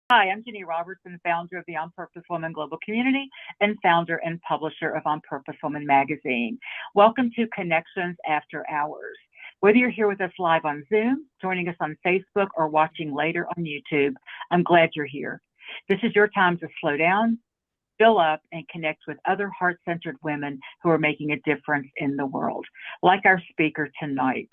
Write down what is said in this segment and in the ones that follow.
Hi, I'm Jenny Robertson, founder of the On Purpose Woman Global Community and founder and publisher of On Purpose Woman magazine. Welcome to Connections After Hours. Whether you're here with us live on Zoom, joining us on Facebook, or watching later on YouTube, I'm glad you're here. This is your time to slow down, fill up, and connect with other heart-centered women who are making a difference in the world, like our speaker tonight.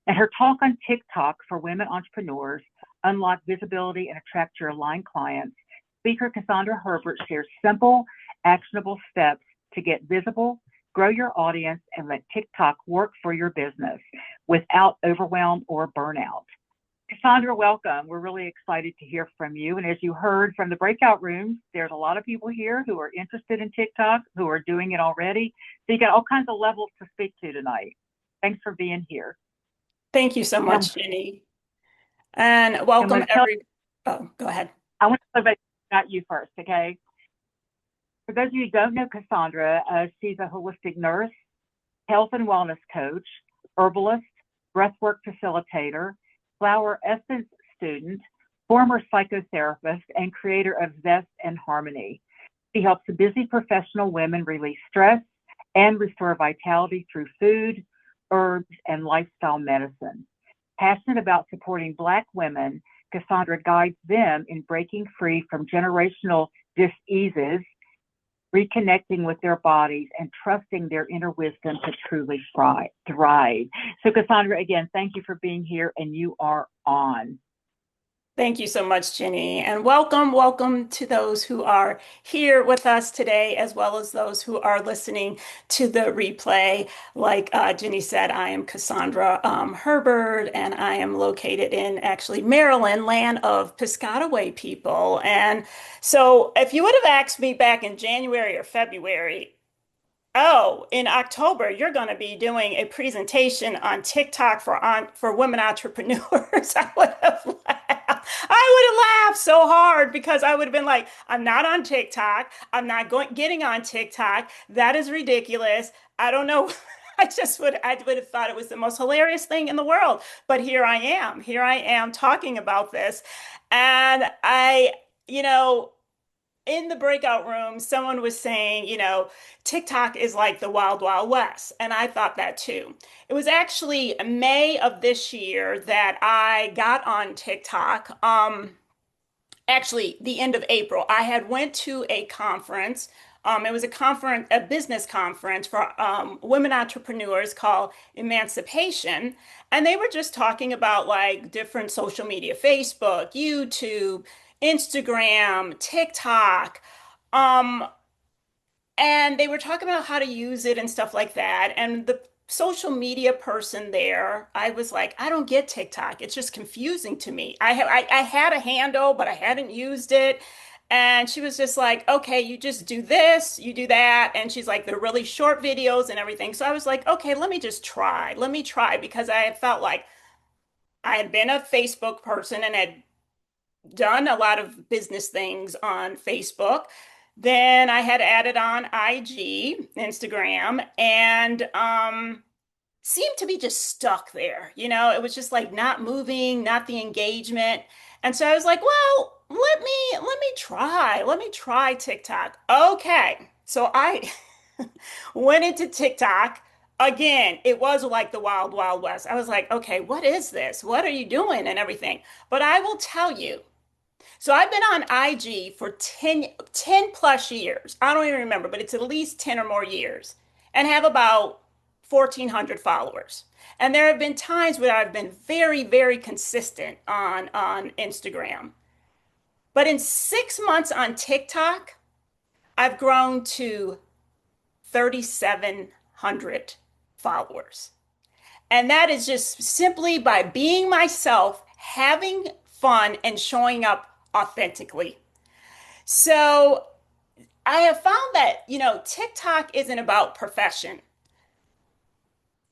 And her talk on TikTok for women entrepreneurs, unlock visibility and attract your aligned clients, speaker Cassandra Herbert shares simple, actionable steps to get visible, grow your audience, and let TikTok work for your business without overwhelm or burnout. Cassandra, welcome. We're really excited to hear from you. And as you heard from the breakout rooms, there's a lot of people here who are interested in TikTok, who are doing it already. So you got all kinds of levels to speak to tonight. Thanks for being here. Thank you so Um, much, Jenny. And I'm going welcome to tell Oh, go ahead. I want to talk about you first, okay? For those of you who don't know Cassandra, she's a holistic nurse, health and wellness coach, herbalist, breathwork facilitator, flower essence student, former psychotherapist, and creator of Zest and Harmony. She helps busy professional women release stress and restore vitality through food, herbs, and lifestyle medicine. Passionate about supporting Black women, Cassandra guides them in breaking free from generational diseases, reconnecting with their bodies, and trusting their inner wisdom to truly thrive. So, Cassandra, again, thank you for being here, and you are on. Thank you so much, Jenny. And welcome to those who are here with us today, as well as those who are listening to the replay. Like Jenny said, I am Cassandra Herbert, and I am located in actually Maryland, land of Piscataway people. And so if you would have asked me back in January or February, oh, in October, you're going to be doing a presentation on TikTok for women entrepreneurs. I would have laughed. I would have laughed so hard because I would have been like, I'm not on TikTok. I'm not getting on TikTok. That is ridiculous. I don't know. I would have thought it was the most hilarious thing in the world. But here I am. Here I am talking about this. And you know, in the breakout room, someone was saying, TikTok is like the wild, wild west. And I thought that too. It was actually May of this year that I got on TikTok. Actually, the end of April. I had went to a conference. It was a conference, a business conference for women entrepreneurs called Emancipation. And they were just talking about like different social media, Facebook, YouTube, Instagram, TikTok. Um, and they were talking about how to use it and stuff like that. And the social media person there, I was like, I don't get TikTok. It's just confusing to me. I had a handle, but I hadn't used it. And she was just like, okay, you just do this, you do that. And she's like, they're really short videos and everything. So I was like, okay, let me just try. Let me try because I had felt like I had been a Facebook person and had done a lot of business things on Facebook. Then I had added on IG, Instagram, and seemed to be just stuck there. It was just like not moving, not the engagement. And so I was like, well, let me try TikTok. Okay. So I went into TikTok. Again, it was like the wild, wild west. I was like, okay, what is this? What are you doing? And everything. But I will tell you, so I've been on IG for 10 plus years. I don't even remember, but it's at least 10 or more years and have about 1,400 followers. And there have been times where I've been very, very consistent on Instagram. But in 6 months on TikTok, I've grown to 3,700 followers. And that is just simply by being myself, having fun, and showing up authentically. So I have found that, TikTok isn't about profession.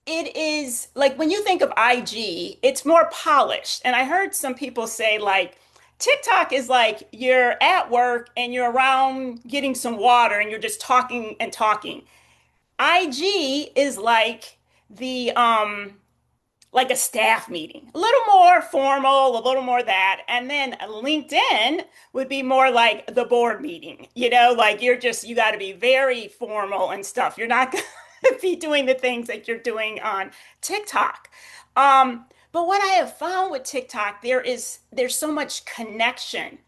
It is like when you think of IG, it's more polished. And I heard some people say, like, TikTok is like you're at work and you're around getting some water and you're just talking and talking. IG is the like a staff meeting, a little more formal, a little more that. And then LinkedIn would be more like the board meeting, like you got to be very formal and stuff. You're not going to be doing the things that you're doing on TikTok. But what I have found with TikTok, there's so much connection,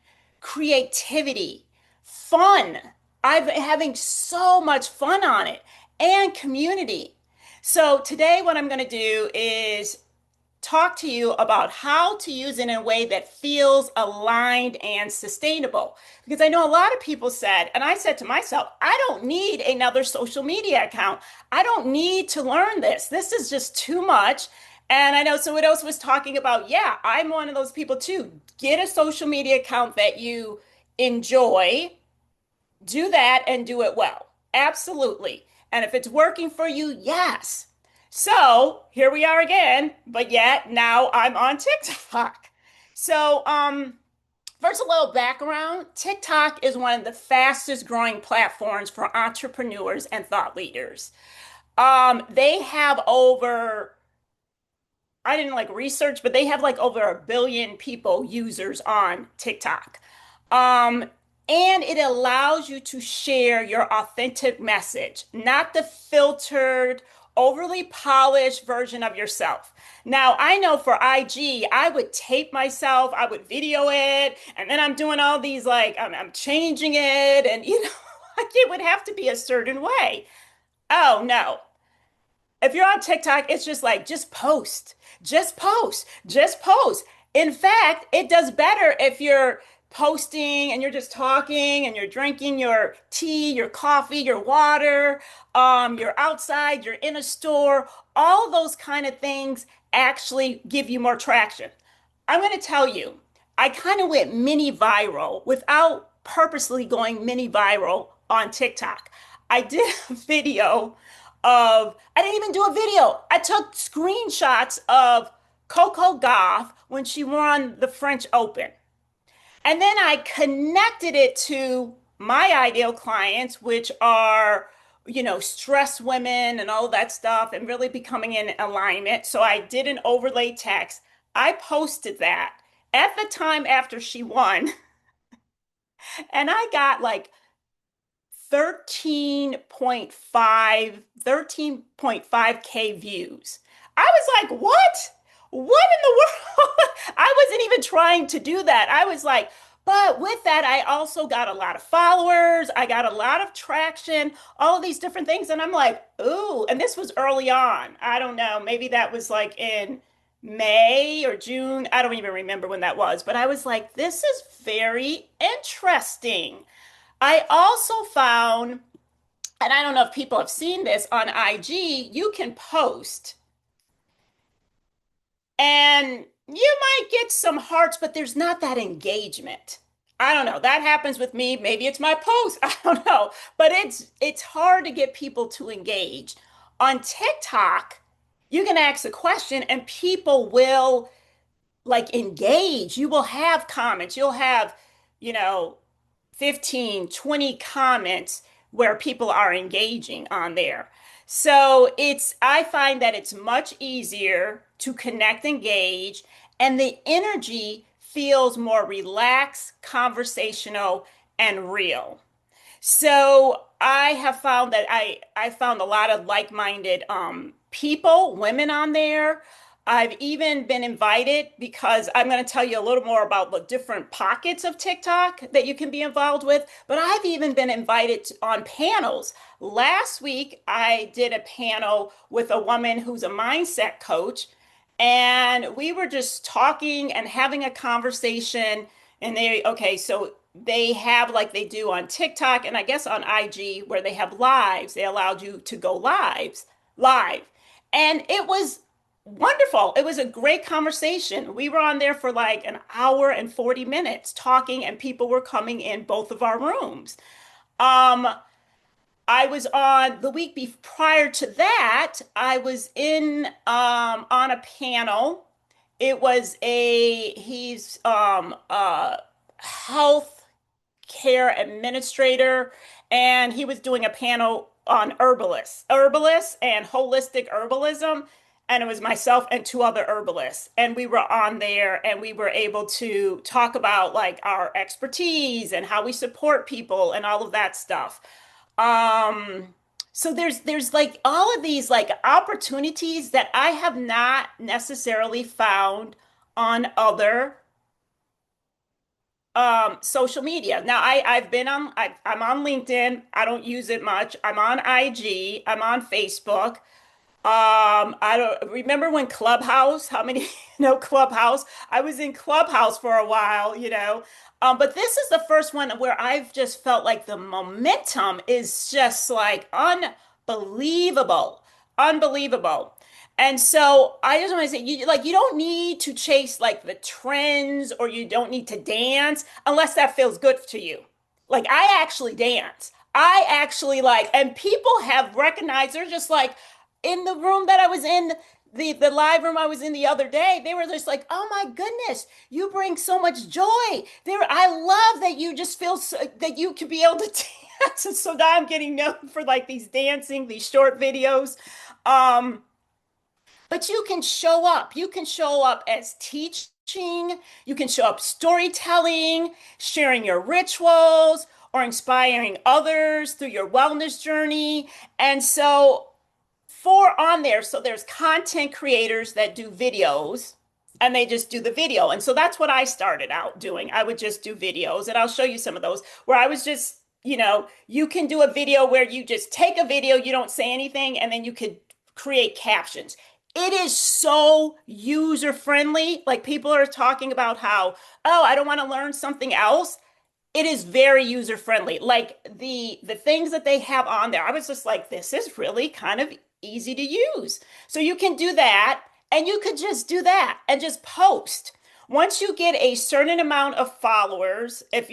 creativity, fun. I've been having so much fun on it and community. So today what I'm going to do is talk to you about how to use it in a way that feels aligned and sustainable. Because I know a lot of people said, and I said to myself, I don't need another social media account. I don't need to learn this. This is just too much. And I know someone else was talking about, yeah, I'm one of those people too. Get a social media account that you enjoy, do that and do it well. Absolutely. And if it's working for you, yes. So here we are again, but yet now I'm on TikTok. So, first, a little background. TikTok is one of the fastest growing platforms for entrepreneurs and thought leaders. They have over, I didn't like research, but they have like over 1 billion people, users on TikTok. Um, and it allows you to share your authentic message, not the filtered, overly polished version of yourself. Now, I know for IG, I would tape myself, I would video it, and then I'm doing all these like, I'm changing it, and like it would have to be a certain way. Oh, no. If you're on TikTok, it's just like, just post, just post, just post. In fact, it does better if you're posting and you're just talking and you're drinking your tea, your coffee, your water, you're outside, you're in a store, all those kind of things actually give you more traction. I'm going to tell you, I kind of went mini viral without purposely going mini viral on TikTok. I did a video I didn't even do a video. I took screenshots of Coco Gauff when she won the French Open. And then I connected it to my ideal clients, which are, stress women and all of that stuff, and really becoming in alignment. So I did an overlay text. I posted that at the time after she won, and I got like 13.5K views. I was like, what? What in the world? I wasn't even trying to do that. I was like, but with that, I also got a lot of followers. I got a lot of traction, all of these different things. And I'm like, ooh, and this was early on. I don't know. Maybe that was like in May or June. I don't even remember when that was. But I was like, this is very interesting. I also found, and I don't know if people have seen this on IG, you can post and you might get some hearts, but there's not that engagement. I don't know. That happens with me. Maybe it's my post. I don't know. But it's hard to get people to engage. On TikTok, you can ask a question and people will like engage. You will have comments. You'll have, you know, 15, 20 comments where people are engaging on there. So I find that it's much easier to connect, engage, and the energy feels more relaxed, conversational, and real. So I have found that I found a lot of like-minded people, women on there. I've even been invited because I'm going to tell you a little more about the different pockets of TikTok that you can be involved with. But I've even been invited on panels. Last week, I did a panel with a woman who's a mindset coach, and we were just talking and having a conversation. And so they have like they do on TikTok and I guess on IG where they have lives. They allowed you to go live. And it was wonderful. It was a great conversation. We were on there for like an hour and 40 minutes talking, and people were coming in both of our rooms. Um, I was on the prior to that, I was in on a panel. It was he's a health care administrator, and he was doing a panel on herbalists and holistic herbalism. and it was myself and two other herbalists, and we were on there and we were able to talk about like our expertise and how we support people and all of that stuff. um so there's like all of these like opportunities that I have not necessarily found on other social media. Now I'm on LinkedIn. I don't use it much. I'm on IG, I'm on Facebook. I don't remember when Clubhouse, how many know Clubhouse? I was in Clubhouse for a while, you know. But this is the first one where I've just felt like the momentum is just like unbelievable, unbelievable. And so I just want to say, you don't need to chase like the trends, or you don't need to dance unless that feels good to you. Like I actually dance. I actually like, and people have recognized, they're just like, in the room that I was in, the live room I was in the other day, they were just like, "Oh my goodness, you bring so much joy." I love that you just feel so, that you can be able to dance. And so now I'm getting known for like these dancing, these short videos. Um, but you can show up. You can show up as teaching. You can show up storytelling, sharing your rituals, or inspiring others through your wellness journey. And so for on there, so there's content creators that do videos, and they just do the video. And so that's what I started out doing. I would just do videos, and I'll show you some of those where I was just, you can do a video where you just take a video, you don't say anything, and then you could create captions. It is so user friendly. Like people are talking about how, oh, I don't want to learn something else. It is very user friendly. Like the things that they have on there, I was just like, this is really kind of easy to use. So you can do that, and you could just do that and just post. Once you get a certain amount of followers, if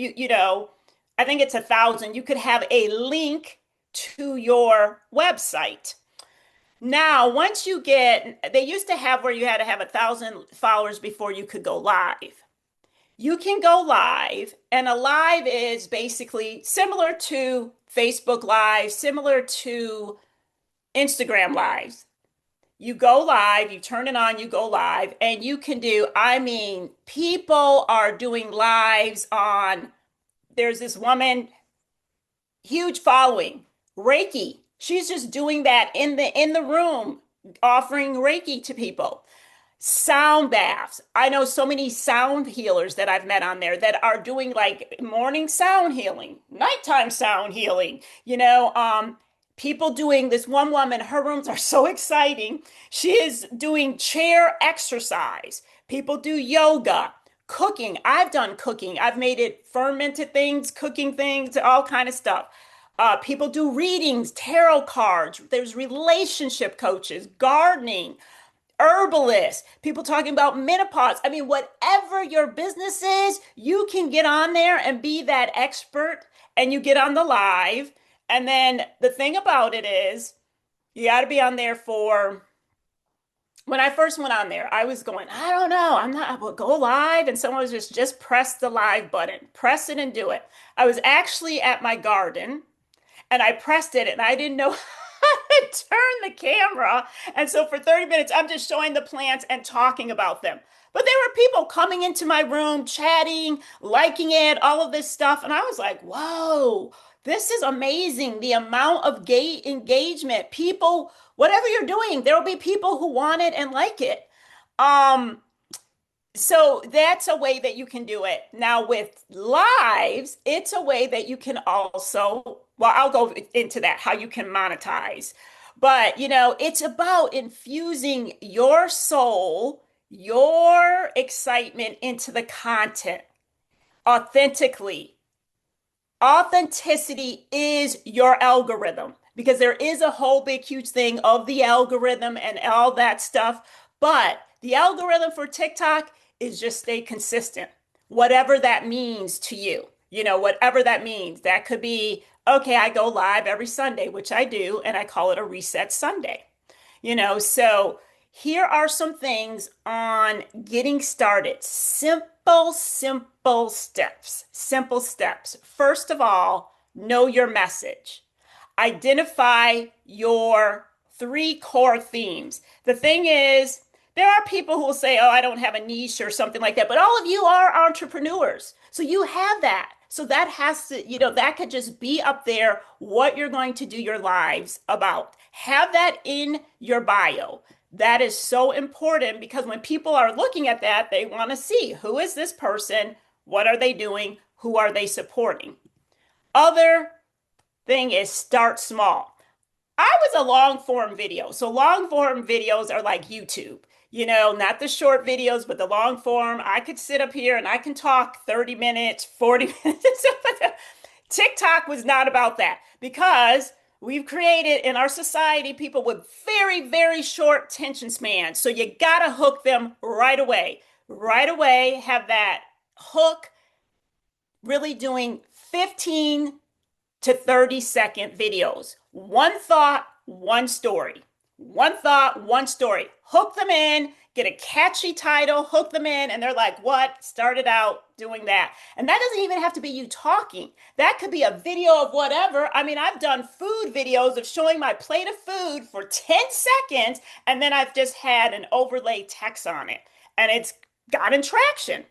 I think it's 1,000, you could have a link to your website. Now, once you get, they used to have where you had to have 1,000 followers before you could go live. You can go live, and a live is basically similar to Facebook Live, similar to Instagram Lives. You go live, you turn it on, you go live, and you can do, I mean, people are doing lives on, there's this woman, huge following, Reiki. She's just doing that in the room, offering Reiki to people. Sound baths. I know so many sound healers that I've met on there that are doing like morning sound healing, nighttime sound healing, people doing this. One woman, her rooms are so exciting. She is doing chair exercise. People do yoga, cooking. I've done cooking. I've made it fermented things, cooking things, all kind of stuff. People do readings, tarot cards. There's relationship coaches, gardening, herbalists, people talking about menopause. I mean, whatever your business is, you can get on there and be that expert, and you get on the live. And then the thing about it is, you got to be on there for, when I first went on there, I was going, I don't know, I will go live. And someone was just press the live button, press it and do it. I was actually at my garden, and I pressed it, and I didn't know turn the camera. And so for 30 minutes, I'm just showing the plants and talking about them. But there were people coming into my room, chatting, liking it, all of this stuff. And I was like, whoa, this is amazing. The amount of gay engagement, people, whatever you're doing, there will be people who want it and like it. So that's a way that you can do it. Now with lives, it's a way that you can also, well, I'll go into that, how you can monetize. But, it's about infusing your soul, your excitement into the content authentically. Authenticity is your algorithm, because there is a whole big, huge thing of the algorithm and all that stuff. But the algorithm for TikTok is just stay consistent, whatever that means to you. Whatever that means. That could be, okay, I go live every Sunday, which I do, and I call it a reset Sunday. So here are some things on getting started. Simple steps. Simple steps. First of all, know your message. Identify your three core themes. The thing is, there are people who will say, oh, I don't have a niche or something like that, but all of you are entrepreneurs. So you have that. So that has to, that could just be up there what you're going to do your lives about. Have that in your bio. That is so important because when people are looking at that, they want to see who is this person? What are they doing? Who are they supporting? Other thing is start small. I was a long form video. So long form videos are like YouTube, not the short videos, but the long form. I could sit up here and I can talk 30 minutes, 40 minutes. TikTok was not about that because we've created in our society people with very, very short attention spans. So you got to hook them right away. Right away, have that hook really doing 15 to 30-second videos. One thought, one story. One thought, one story. Hook them in, get a catchy title, hook them in, and they're like, what? Started out doing that. And that doesn't even have to be you talking. That could be a video of whatever. I mean, I've done food videos of showing my plate of food for 10 seconds, and then I've just had an overlay text on it. And it's gotten traction.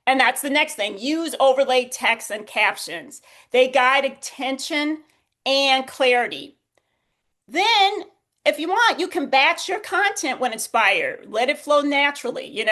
And that's the next thing. Use overlay text and captions. They guide attention and clarity. Then, if you want, you can batch your content when inspired. Let it flow naturally.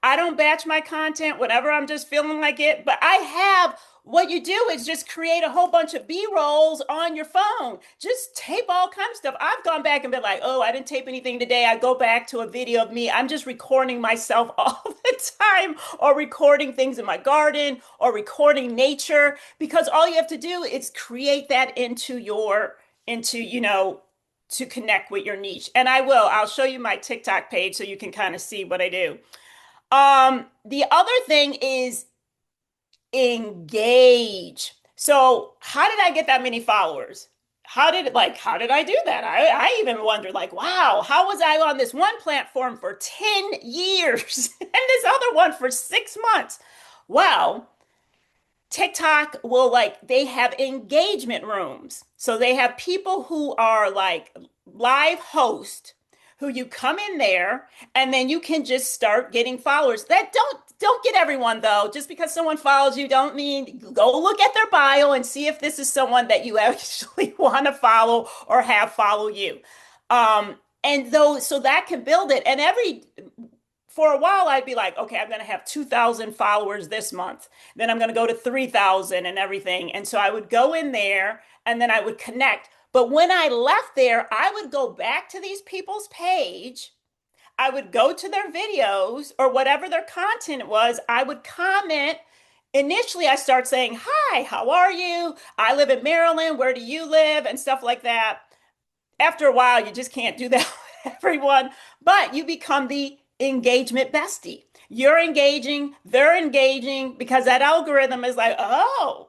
I don't batch my content whenever I'm just feeling like it, but I have. What you do is just create a whole bunch of B-rolls on your phone. Just tape all kinds of stuff. I've gone back and been like, oh, I didn't tape anything today. I go back to a video of me. I'm just recording myself all the time, or recording things in my garden, or recording nature, because all you have to do is create that to connect with your niche. And I'll show you my TikTok page so you can kind of see what I do. The other thing is engage. So how did I get that many followers? How did I do that? I even wondered, like, wow, how was I on this one platform for 10 years and this other one for 6 months? Well, TikTok they have engagement rooms. So they have people who are like live hosts who you come in there and then you can just start getting followers. That don't get everyone though. Just because someone follows you don't mean go look at their bio and see if this is someone that you actually want to follow or have follow you. So that can build it. And for a while, I'd be like, okay, I'm going to have 2,000 followers this month. Then I'm going to go to 3,000 and everything. And so I would go in there and then I would connect. But when I left there, I would go back to these people's page. I would go to their videos or whatever their content was. I would comment. Initially, I start saying, hi, how are you? I live in Maryland. Where do you live? And stuff like that. After a while, you just can't do that with everyone. But you become the engagement bestie. You're engaging, they're engaging, because that algorithm is like, oh,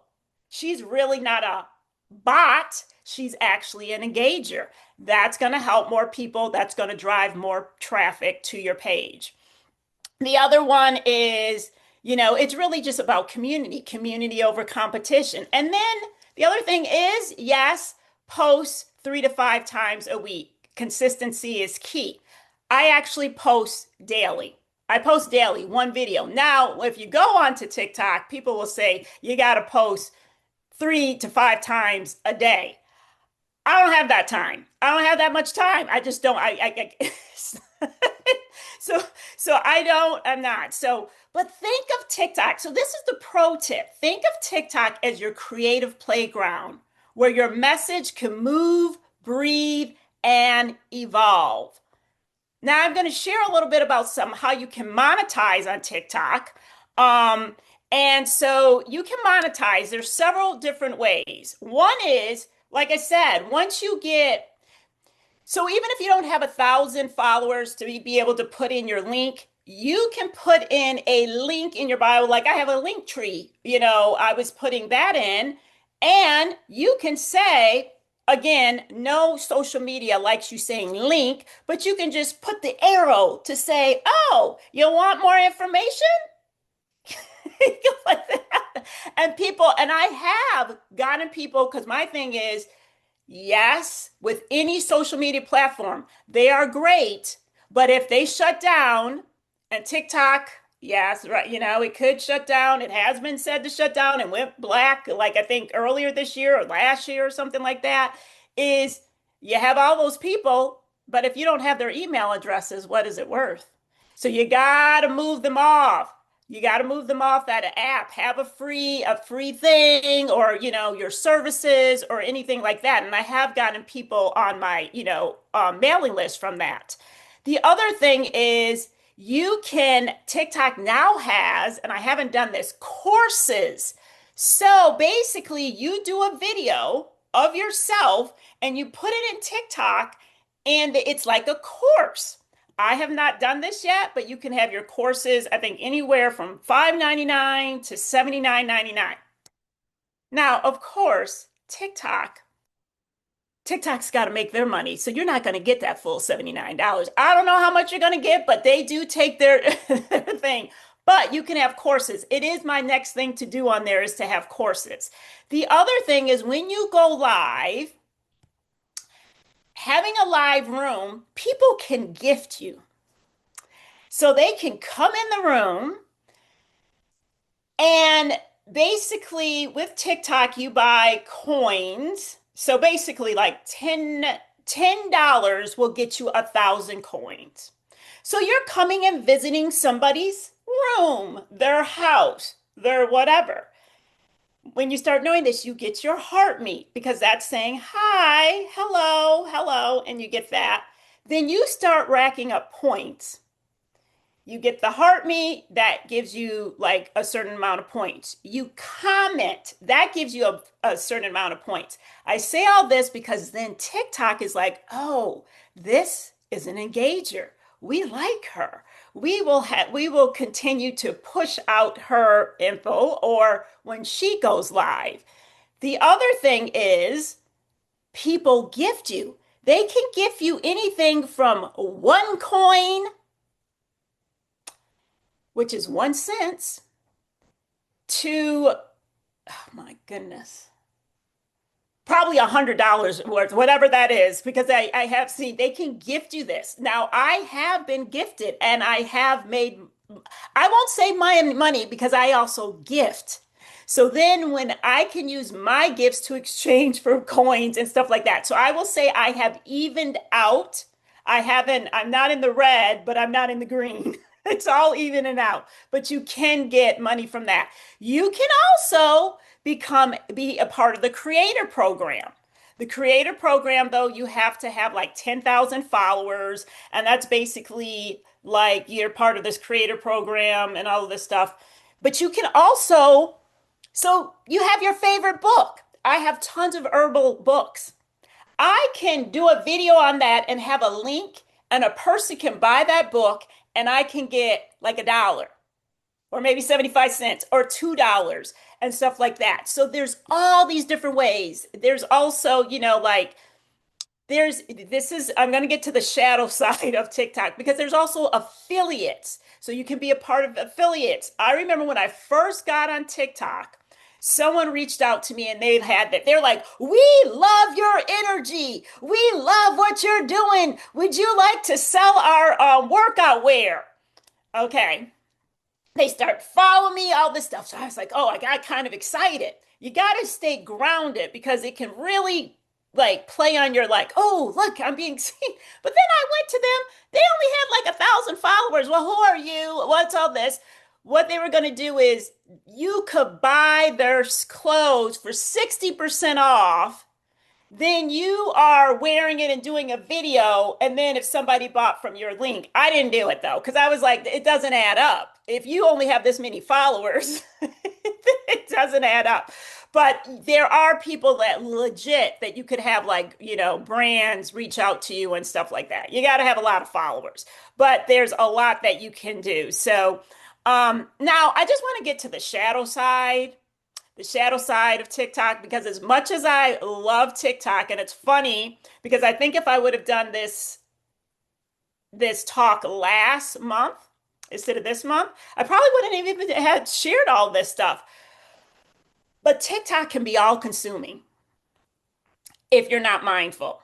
she's really not a bot. She's actually an engager. That's going to help more people. That's going to drive more traffic to your page. The other one is, it's really just about community over competition. And then the other thing is, yes, post 3 to 5 times a week. Consistency is key. I actually post daily. I post daily, one video. Now, if you go onto TikTok, people will say you got to post 3 to 5 times a day. I don't have that time. I don't have that much time. I just don't. I'm not. But think of TikTok. So this is the pro tip. Think of TikTok as your creative playground where your message can move, breathe, and evolve. Now I'm going to share a little bit about how you can monetize on TikTok. And so you can monetize. There's several different ways. One is, like I said, so even if you don't have 1,000 followers to be able to put in your link, you can put in a link in your bio. Like I have a link tree, I was putting that in, and you can say, again, no social media likes you saying link, but you can just put the arrow to say, oh, you want more information? And I have gotten people, because my thing is, Yes, with any social media platform, they are great. But if they shut down, and TikTok, yes, right, it could shut down. It has been said to shut down and went black, like I think earlier this year or last year or something like that, is you have all those people, but if you don't have their email addresses, what is it worth? So you got to move them off. You got to move them off that app. Have a free thing, or your services or anything like that. And I have gotten people on my mailing list from that. The other thing is TikTok now has, and I haven't done this, courses. So basically, you do a video of yourself and you put it in TikTok, and it's like a course. I have not done this yet, but you can have your courses, I think, anywhere from $5.99 to $79.99. Now, of course, TikTok's got to make their money. So you're not going to get that full $79. I don't know how much you're going to get, but they do take their thing. But you can have courses. It is my next thing to do on there, is to have courses. The other thing is, when you go live, having a live room, people can gift you. So they can come in the room, and basically with TikTok, you buy coins. So basically like $10 will get you 1,000 coins. So you're coming and visiting somebody's room, their house, their whatever. When you start knowing this, you get your heart meet, because that's saying hi, hello, hello, and you get that. Then you start racking up points. You get the heart meet, that gives you like a certain amount of points. You comment, that gives you a certain amount of points. I say all this because then TikTok is like, oh, this is an engager. We like her. We will continue to push out her info, or when she goes live. The other thing is, people gift you. They can gift you anything from 1 coin, which is 1 cent, to, oh my goodness, probably $100 worth, whatever that is, because I have seen they can gift you this. Now, I have been gifted, and I have made, I won't say my money, because I also gift. So then when I can use my gifts to exchange for coins and stuff like that. So I will say I have evened out. I'm not in the red, but I'm not in the green. It's all even and out, but you can get money from that. You can also be a part of the creator program. The creator program, though, you have to have like 10,000 followers, and that's basically like you're part of this creator program and all of this stuff. But you can also, so you have your favorite book. I have tons of herbal books. I can do a video on that and have a link, and a person can buy that book, and I can get like $1 or maybe 75 cents or $2 and stuff like that. So there's all these different ways. There's also, I'm going to get to the shadow side of TikTok, because there's also affiliates. So you can be a part of affiliates. I remember when I first got on TikTok, someone reached out to me, and they had that. They're like, we love your energy. We love what you're doing. Would you like to sell our workout wear? Okay. They start following me, all this stuff. So I was like, oh, I got kind of excited. You got to stay grounded, because it can really like play on your like, oh, look, I'm being seen. But then I went to them. They only had like 1,000 followers. Well, who are you? What's all this? What they were going to do is, you could buy their clothes for 60% off. Then you are wearing it and doing a video. And then if somebody bought from your link, I didn't do it though, because I was like, it doesn't add up. If you only have this many followers, it doesn't add up. But there are people that legit, that you could have like, brands reach out to you and stuff like that. You got to have a lot of followers, but there's a lot that you can do. So now I just want to get to the shadow side of TikTok, because as much as I love TikTok, and it's funny because I think if I would have done this talk last month instead of this month, I probably wouldn't have even had shared all this stuff. But TikTok can be all consuming. if you're not mindful.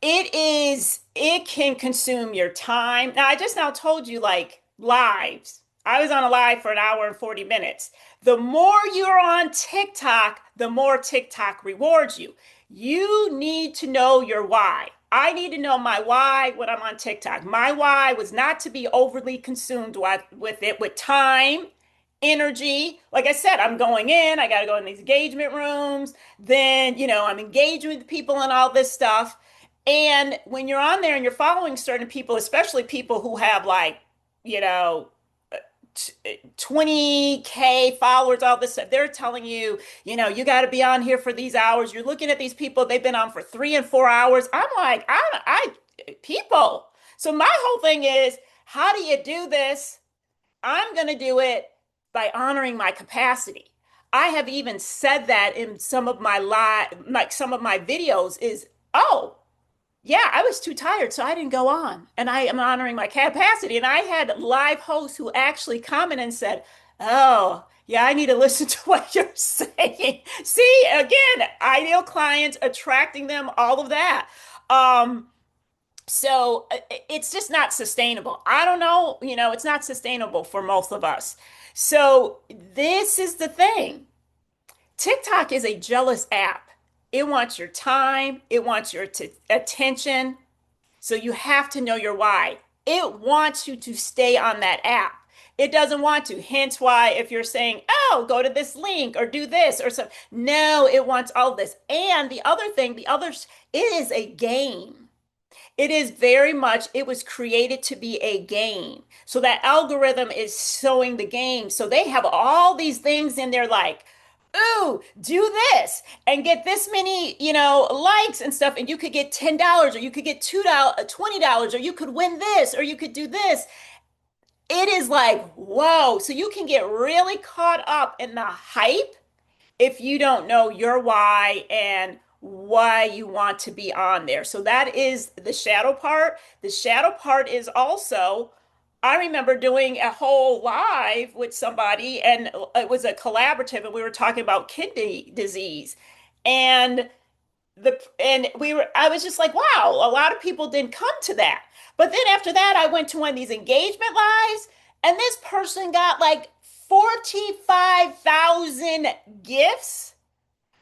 It can consume your time. Now, I just now told you like lives. I was on a live for an hour and 40 minutes. The more you're on TikTok, the more TikTok rewards you. You need to know your why. I need to know my why when I'm on TikTok. My why was not to be overly consumed with it, with time, energy. Like I said, I'm going in, I got to go in these engagement rooms. Then, I'm engaging with people and all this stuff. And when you're on there and you're following certain people, especially people who have like, you know, 20K followers, all this stuff, they're telling you, you got to be on here for these hours. You're looking at these people, they've been on for 3 and 4 hours. I'm like, people. So my whole thing is, how do you do this? I'm going to do it by honoring my capacity. I have even said that in some of my like some of my videos is, oh, yeah, I was too tired, so I didn't go on. And I am honoring my capacity. And I had live hosts who actually commented and said, oh, yeah, I need to listen to what you're saying. See, again, ideal clients, attracting them, all of that. Um, so it's just not sustainable. I don't know, it's not sustainable for most of us. So this is the thing. TikTok is a jealous app. It wants your time, it wants your attention. So you have to know your why. It wants you to stay on that app. It doesn't want to. Hence why if you're saying, oh, go to this link or do this or something. No, it wants all of this. And the other thing, it is a game. It is very much, it was created to be a game. So that algorithm is showing the game. So they have all these things in there like, ooh, do this and get this many, likes and stuff. And you could get $10 or you could get $2, $20, or you could win this or you could do this. It is like, whoa. So you can get really caught up in the hype if you don't know your why and why you want to be on there. So that is the shadow part. The shadow part is also, I remember doing a whole live with somebody and it was a collaborative and we were talking about kidney disease. And I was just like, wow, a lot of people didn't come to that. But then after that, I went to one of these engagement lives and this person got like 45,000 gifts,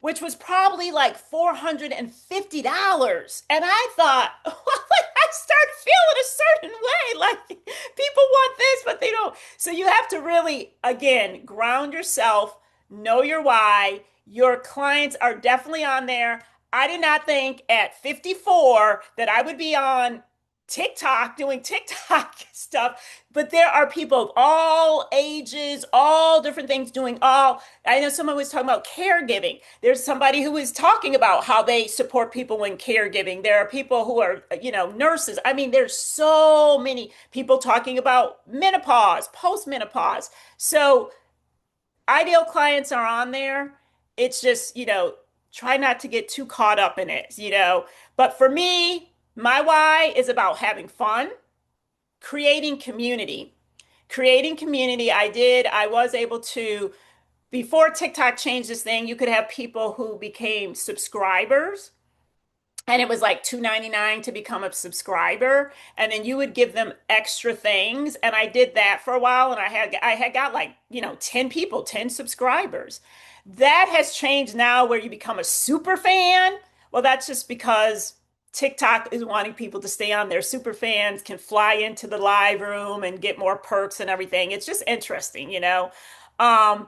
which was probably like $450. And I thought, I started feeling a certain way. Like people want this, but they don't. So you have to really, again, ground yourself, know your why. Your clients are definitely on there. I did not think at 54 that I would be on TikTok doing TikTok stuff, but there are people of all ages, all different things doing all. I know someone was talking about caregiving. There's somebody who is talking about how they support people in caregiving. There are people who are, nurses. I mean, there's so many people talking about menopause, postmenopause. So ideal clients are on there. It's just, try not to get too caught up in it. But for me, my why is about having fun, creating community. Creating community, I was able to, before TikTok changed this thing, you could have people who became subscribers and it was like $2.99 to become a subscriber, and then you would give them extra things. And I did that for a while, and I had got like 10 people, 10 subscribers. That has changed now where you become a super fan. Well, that's just because TikTok is wanting people to stay on there. Super fans can fly into the live room and get more perks and everything. It's just interesting. Um,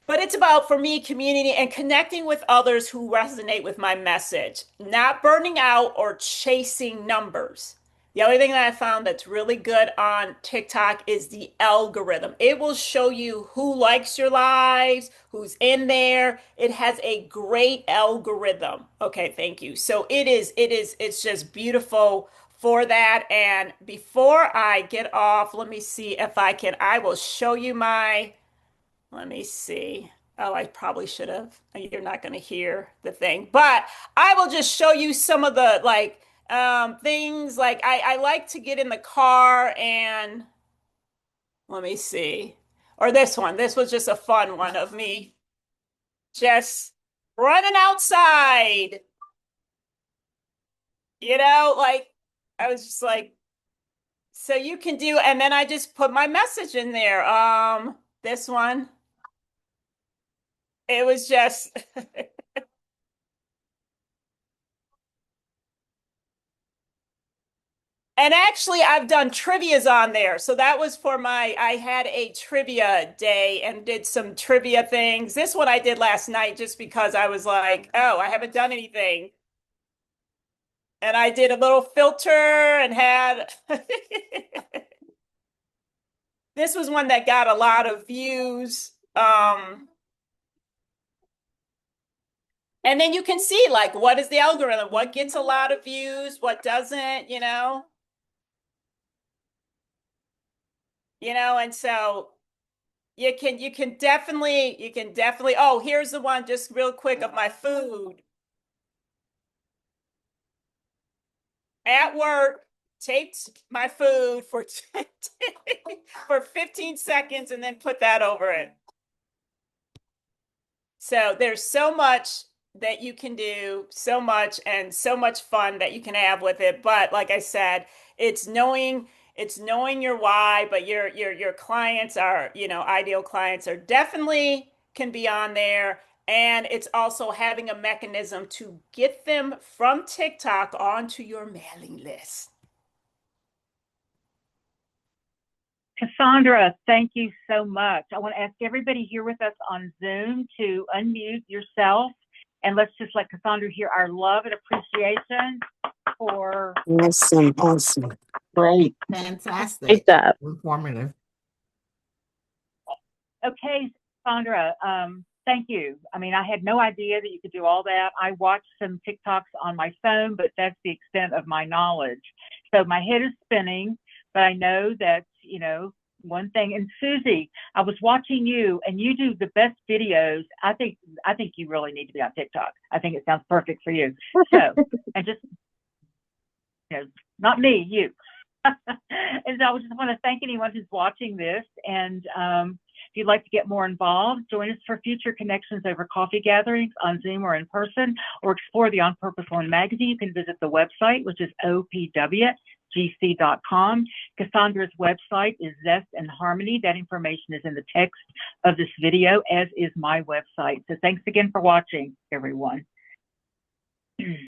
but it's about, for me, community and connecting with others who resonate with my message, not burning out or chasing numbers. The other thing that I found that's really good on TikTok is the algorithm. It will show you who likes your lives, who's in there. It has a great algorithm. Okay, thank you. So it's just beautiful for that. And before I get off, let me see if I will show you let me see. Oh, I probably should have. You're not going to hear the thing, but I will just show you some of the things. Like I like to get in the car and let me see. Or this one. This was just a fun one of me. Just running outside, like I was just like, so you can do, and then I just put my message in there. This one, it was just, and actually I've done trivias on there. So that was for I had a trivia day and did some trivia things. This one I did last night just because I was like, oh, I haven't done anything. And I did a little filter and had this was one that got a lot of views. And then you can see like what is the algorithm, what gets a lot of views, what doesn't, and so you can definitely, oh, here's the one just real quick of my food at work, taped my food for for 15 seconds and then put that over it. So there's so much that you can do, so much and so much fun that you can have with it. But like I said, it's knowing your why, but your clients are, ideal clients are definitely can be on there. And it's also having a mechanism to get them from TikTok onto your mailing list. Cassandra, thank you so much. I want to ask everybody here with us on Zoom to unmute yourself, and let's just let Cassandra hear our love and appreciation for. Awesome. Great. Fantastic. Great job. Informative. Okay, Cassandra, thank you. I mean, I had no idea that you could do all that. I watched some TikToks on my phone, but that's the extent of my knowledge. So my head is spinning, but I know that, one thing. And Susie, I was watching you, and you do the best videos. I think you really need to be on TikTok. I think it sounds perfect for you. So, and just, not me, you. And so I just want to thank anyone who's watching this. And if you'd like to get more involved, join us for future connections over coffee gatherings on Zoom or in person, or explore the On Purpose Woman magazine. You can visit the website, which is opwgc.com. Cassandra's website is Zest and Harmony. That information is in the text of this video, as is my website. So thanks again for watching, everyone.